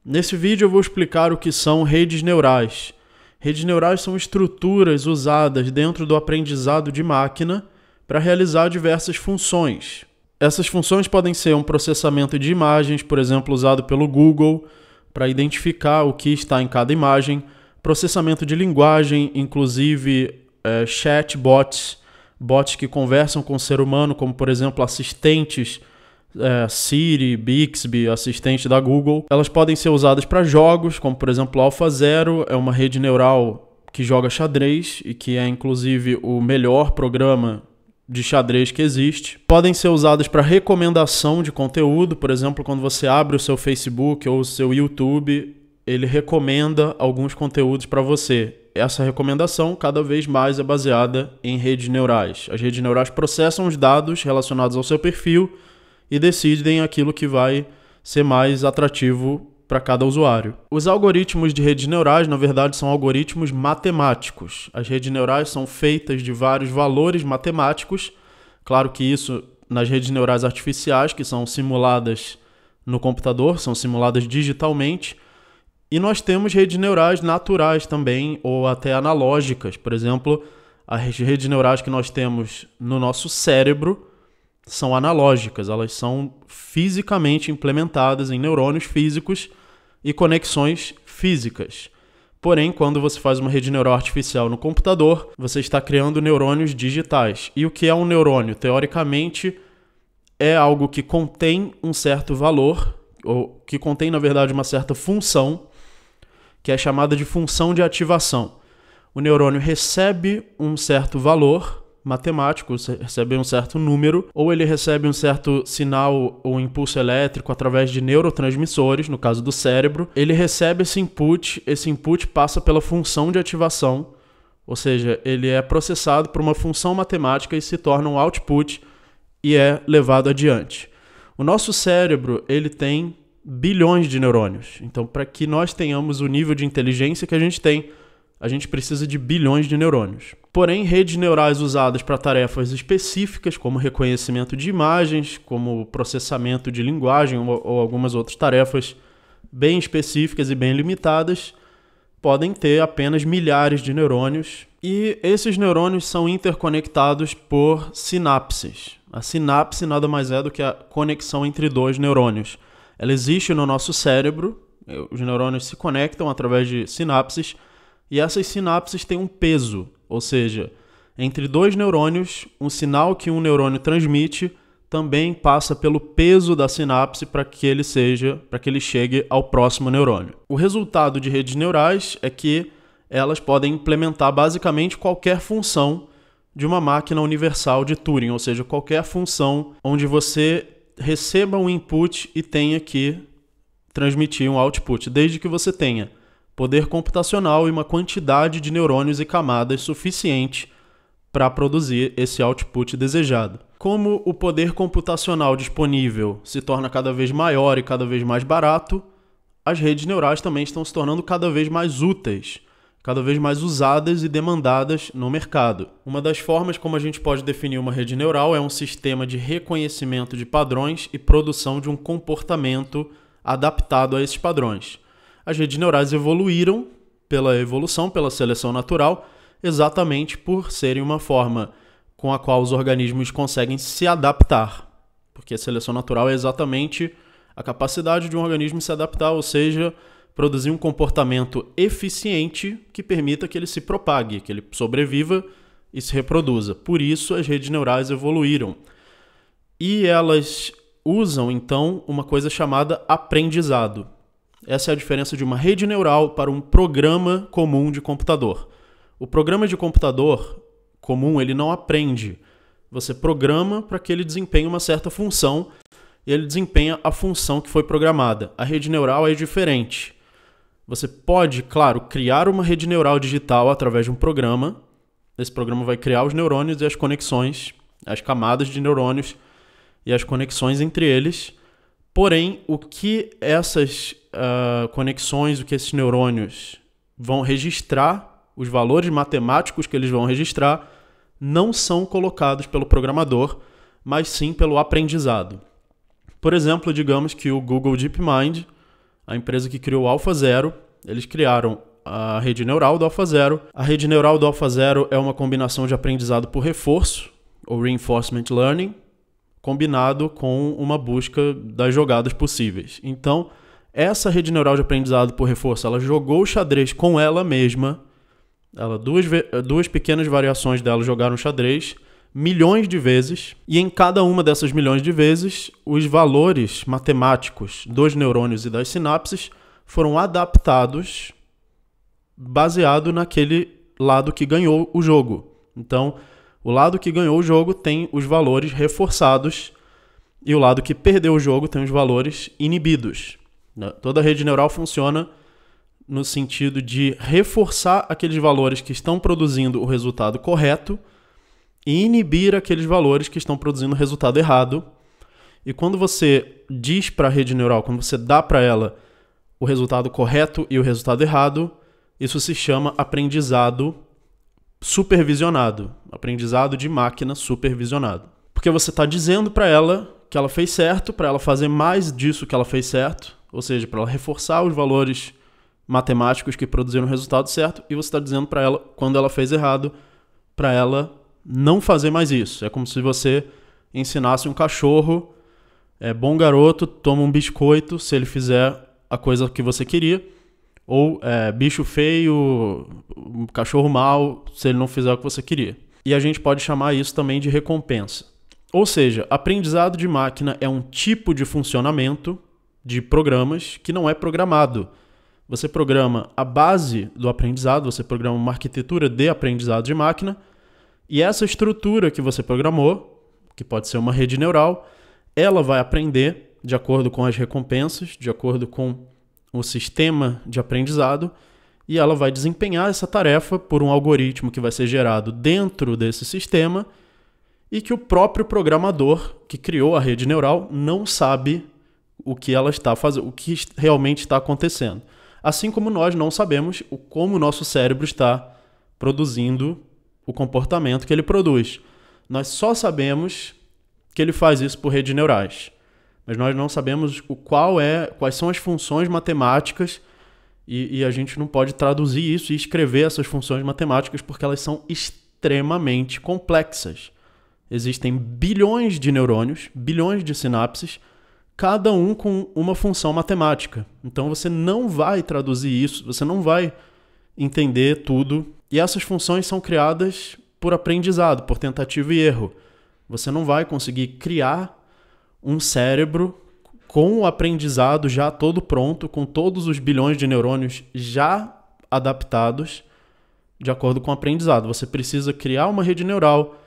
Nesse vídeo eu vou explicar o que são redes neurais. Redes neurais são estruturas usadas dentro do aprendizado de máquina para realizar diversas funções. Essas funções podem ser um processamento de imagens, por exemplo, usado pelo Google para identificar o que está em cada imagem, processamento de linguagem, inclusive chatbots, bots que conversam com o ser humano, como por exemplo assistentes, Siri, Bixby, assistente da Google. Elas podem ser usadas para jogos, como por exemplo AlphaZero, é uma rede neural que joga xadrez e que é inclusive o melhor programa de xadrez que existe. Podem ser usadas para recomendação de conteúdo, por exemplo, quando você abre o seu Facebook ou o seu YouTube, ele recomenda alguns conteúdos para você. Essa recomendação cada vez mais é baseada em redes neurais. As redes neurais processam os dados relacionados ao seu perfil e decidem aquilo que vai ser mais atrativo para cada usuário. Os algoritmos de redes neurais, na verdade, são algoritmos matemáticos. As redes neurais são feitas de vários valores matemáticos. Claro que isso nas redes neurais artificiais, que são simuladas no computador, são simuladas digitalmente. E nós temos redes neurais naturais também, ou até analógicas. Por exemplo, as redes neurais que nós temos no nosso cérebro são analógicas, elas são fisicamente implementadas em neurônios físicos e conexões físicas. Porém, quando você faz uma rede neural artificial no computador, você está criando neurônios digitais. E o que é um neurônio? Teoricamente, é algo que contém um certo valor, ou que contém, na verdade, uma certa função, que é chamada de função de ativação. O neurônio recebe um certo valor matemático, recebe um certo número, ou ele recebe um certo sinal ou impulso elétrico através de neurotransmissores, no caso do cérebro. Ele recebe esse input passa pela função de ativação, ou seja, ele é processado por uma função matemática e se torna um output e é levado adiante. O nosso cérebro, ele tem bilhões de neurônios. Então, para que nós tenhamos o nível de inteligência que a gente tem, a gente precisa de bilhões de neurônios. Porém, redes neurais usadas para tarefas específicas, como reconhecimento de imagens, como processamento de linguagem ou algumas outras tarefas bem específicas e bem limitadas, podem ter apenas milhares de neurônios. E esses neurônios são interconectados por sinapses. A sinapse nada mais é do que a conexão entre dois neurônios. Ela existe no nosso cérebro, os neurônios se conectam através de sinapses, e essas sinapses têm um peso, ou seja, entre dois neurônios, um sinal que um neurônio transmite também passa pelo peso da sinapse para que ele chegue ao próximo neurônio. O resultado de redes neurais é que elas podem implementar basicamente qualquer função de uma máquina universal de Turing, ou seja, qualquer função onde você receba um input e tenha que transmitir um output, desde que você tenha poder computacional e uma quantidade de neurônios e camadas suficiente para produzir esse output desejado. Como o poder computacional disponível se torna cada vez maior e cada vez mais barato, as redes neurais também estão se tornando cada vez mais úteis, cada vez mais usadas e demandadas no mercado. Uma das formas como a gente pode definir uma rede neural é um sistema de reconhecimento de padrões e produção de um comportamento adaptado a esses padrões. As redes neurais evoluíram pela evolução, pela seleção natural, exatamente por serem uma forma com a qual os organismos conseguem se adaptar. Porque a seleção natural é exatamente a capacidade de um organismo se adaptar, ou seja, produzir um comportamento eficiente que permita que ele se propague, que ele sobreviva e se reproduza. Por isso, as redes neurais evoluíram. E elas usam, então, uma coisa chamada aprendizado. Essa é a diferença de uma rede neural para um programa comum de computador. O programa de computador comum, ele não aprende. Você programa para que ele desempenhe uma certa função e ele desempenha a função que foi programada. A rede neural é diferente. Você pode, claro, criar uma rede neural digital através de um programa. Esse programa vai criar os neurônios e as conexões, as camadas de neurônios e as conexões entre eles. Porém, o que essas conexões, o que esses neurônios vão registrar, os valores matemáticos que eles vão registrar, não são colocados pelo programador, mas sim pelo aprendizado. Por exemplo, digamos que o Google DeepMind a empresa que criou o AlphaZero. Eles criaram a rede neural do AlphaZero. A rede neural do AlphaZero é uma combinação de aprendizado por reforço, ou Reinforcement Learning, combinado com uma busca das jogadas possíveis. Então, essa rede neural de aprendizado por reforço, ela jogou o xadrez com ela mesma. Duas pequenas variações dela jogaram xadrez milhões de vezes, e em cada uma dessas milhões de vezes, os valores matemáticos dos neurônios e das sinapses foram adaptados baseado naquele lado que ganhou o jogo. Então, o lado que ganhou o jogo tem os valores reforçados e o lado que perdeu o jogo tem os valores inibidos. Toda rede neural funciona no sentido de reforçar aqueles valores que estão produzindo o resultado correto e inibir aqueles valores que estão produzindo o resultado errado. E quando você diz para a rede neural, quando você dá para ela o resultado correto e o resultado errado, isso se chama aprendizado supervisionado, aprendizado de máquina supervisionado. Porque você está dizendo para ela que ela fez certo, para ela fazer mais disso que ela fez certo, ou seja, para ela reforçar os valores matemáticos que produziram o resultado certo, e você está dizendo para ela, quando ela fez errado, para ela não fazer mais isso. É como se você ensinasse um cachorro, bom garoto, toma um biscoito se ele fizer a coisa que você queria, ou bicho feio, cachorro mau, se ele não fizer o que você queria. E a gente pode chamar isso também de recompensa. Ou seja, aprendizado de máquina é um tipo de funcionamento de programas que não é programado. Você programa a base do aprendizado, você programa uma arquitetura de aprendizado de máquina, e essa estrutura que você programou, que pode ser uma rede neural, ela vai aprender de acordo com as recompensas, de acordo com o sistema de aprendizado, e ela vai desempenhar essa tarefa por um algoritmo que vai ser gerado dentro desse sistema e que o próprio programador que criou a rede neural não sabe o que ela está fazendo, o que realmente está acontecendo. Assim como nós não sabemos como o nosso cérebro está produzindo o comportamento que ele produz. Nós só sabemos que ele faz isso por redes neurais, mas nós não sabemos quais são as funções matemáticas e a gente não pode traduzir isso e escrever essas funções matemáticas porque elas são extremamente complexas. Existem bilhões de neurônios, bilhões de sinapses, cada um com uma função matemática. Então você não vai traduzir isso, você não vai entender tudo. E essas funções são criadas por aprendizado, por tentativa e erro. Você não vai conseguir criar um cérebro com o aprendizado já todo pronto, com todos os bilhões de neurônios já adaptados de acordo com o aprendizado. Você precisa criar uma rede neural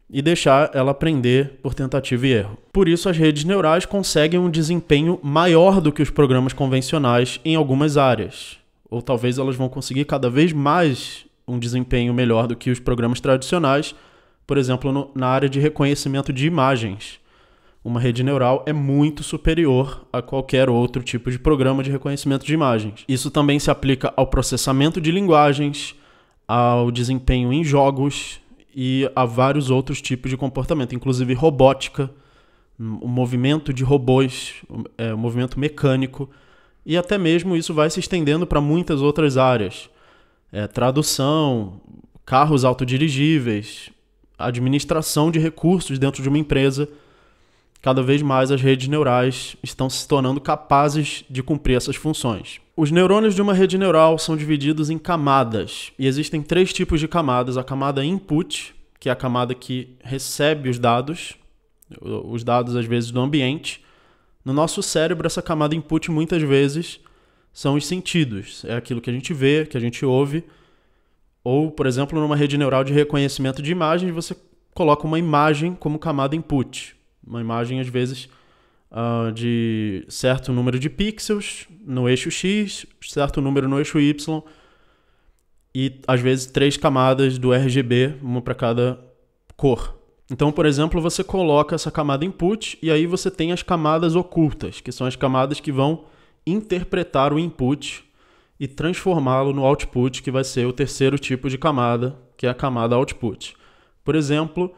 e deixar ela aprender por tentativa e erro. Por isso, as redes neurais conseguem um desempenho maior do que os programas convencionais em algumas áreas. Ou talvez elas vão conseguir cada vez mais um desempenho melhor do que os programas tradicionais, por exemplo, na área de reconhecimento de imagens. Uma rede neural é muito superior a qualquer outro tipo de programa de reconhecimento de imagens. Isso também se aplica ao processamento de linguagens, ao desempenho em jogos e a vários outros tipos de comportamento, inclusive robótica, o movimento de robôs, o movimento mecânico, e até mesmo isso vai se estendendo para muitas outras áreas. Tradução, carros autodirigíveis, administração de recursos dentro de uma empresa. Cada vez mais as redes neurais estão se tornando capazes de cumprir essas funções. Os neurônios de uma rede neural são divididos em camadas, e existem 3 tipos de camadas. A camada input, que é a camada que recebe os dados às vezes do ambiente. No nosso cérebro, essa camada input muitas vezes são os sentidos. É aquilo que a gente vê, que a gente ouve. Ou, por exemplo, numa rede neural de reconhecimento de imagens, você coloca uma imagem como camada input. Uma imagem, às vezes, de certo número de pixels no eixo X, certo número no eixo Y, e, às vezes, 3 camadas do RGB, uma para cada cor. Então, por exemplo, você coloca essa camada input e aí você tem as camadas ocultas, que são as camadas que vão interpretar o input e transformá-lo no output, que vai ser o terceiro tipo de camada, que é a camada output. Por exemplo,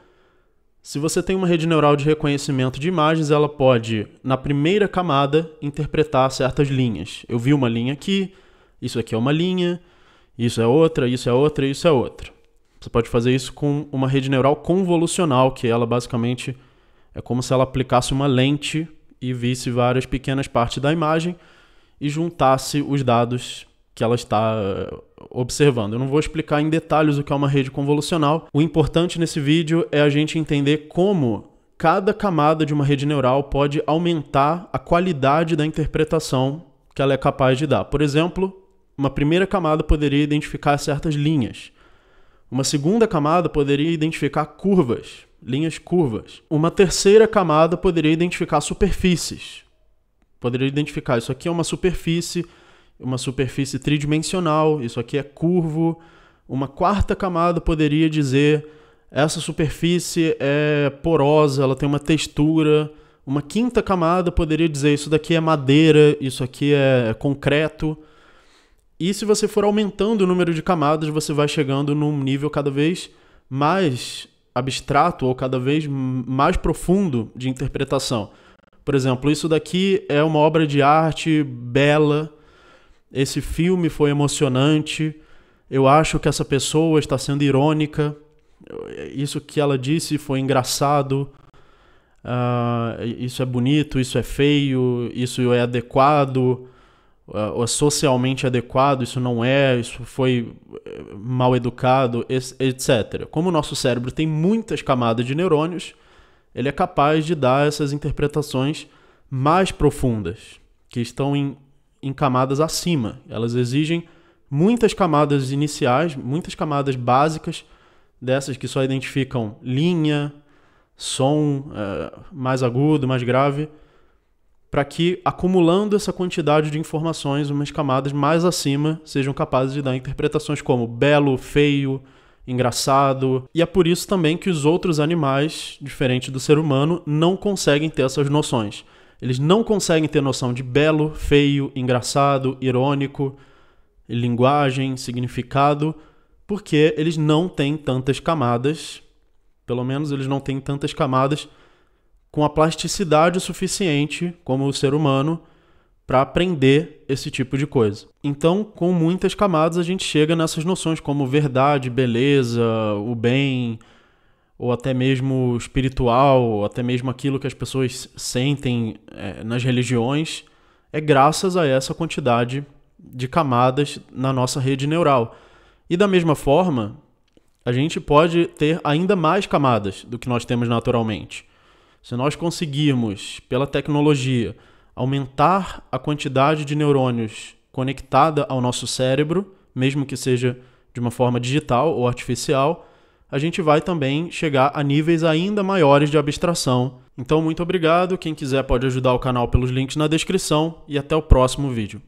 Se você tem uma rede neural de reconhecimento de imagens, ela pode, na primeira camada, interpretar certas linhas. Eu vi uma linha aqui, isso aqui é uma linha, isso é outra, isso é outra, isso é outra. Você pode fazer isso com uma rede neural convolucional, que ela basicamente é como se ela aplicasse uma lente e visse várias pequenas partes da imagem e juntasse os dados que ela está observando. Eu não vou explicar em detalhes o que é uma rede convolucional. O importante nesse vídeo é a gente entender como cada camada de uma rede neural pode aumentar a qualidade da interpretação que ela é capaz de dar. Por exemplo, uma primeira camada poderia identificar certas linhas. Uma segunda camada poderia identificar curvas, linhas curvas. Uma terceira camada poderia identificar superfícies. Poderia identificar, isso aqui é uma superfície tridimensional, isso aqui é curvo. Uma quarta camada poderia dizer, essa superfície é porosa, ela tem uma textura. Uma quinta camada poderia dizer, isso daqui é madeira, isso aqui é concreto. E se você for aumentando o número de camadas, você vai chegando num nível cada vez mais abstrato ou cada vez mais profundo de interpretação. Por exemplo, isso daqui é uma obra de arte bela, esse filme foi emocionante, eu acho que essa pessoa está sendo irônica, isso que ela disse foi engraçado, isso é bonito, isso é feio, isso é adequado, ou socialmente adequado, isso não é, isso foi mal educado, etc. Como o nosso cérebro tem muitas camadas de neurônios, ele é capaz de dar essas interpretações mais profundas, que estão em camadas acima. Elas exigem muitas camadas iniciais, muitas camadas básicas, dessas que só identificam linha, som mais agudo, mais grave, para que, acumulando essa quantidade de informações, umas camadas mais acima sejam capazes de dar interpretações como belo, feio, engraçado. E é por isso também que os outros animais, diferente do ser humano, não conseguem ter essas noções. Eles não conseguem ter noção de belo, feio, engraçado, irônico, linguagem, significado, porque eles não têm tantas camadas, pelo menos eles não têm tantas camadas com a plasticidade suficiente, como o ser humano, para aprender esse tipo de coisa. Então, com muitas camadas, a gente chega nessas noções como verdade, beleza, o bem, ou até mesmo espiritual, ou até mesmo aquilo que as pessoas sentem nas religiões, é graças a essa quantidade de camadas na nossa rede neural. E da mesma forma, a gente pode ter ainda mais camadas do que nós temos naturalmente. Se nós conseguirmos, pela tecnologia, aumentar a quantidade de neurônios conectada ao nosso cérebro, mesmo que seja de uma forma digital ou artificial, a gente vai também chegar a níveis ainda maiores de abstração. Então, muito obrigado. Quem quiser pode ajudar o canal pelos links na descrição e até o próximo vídeo.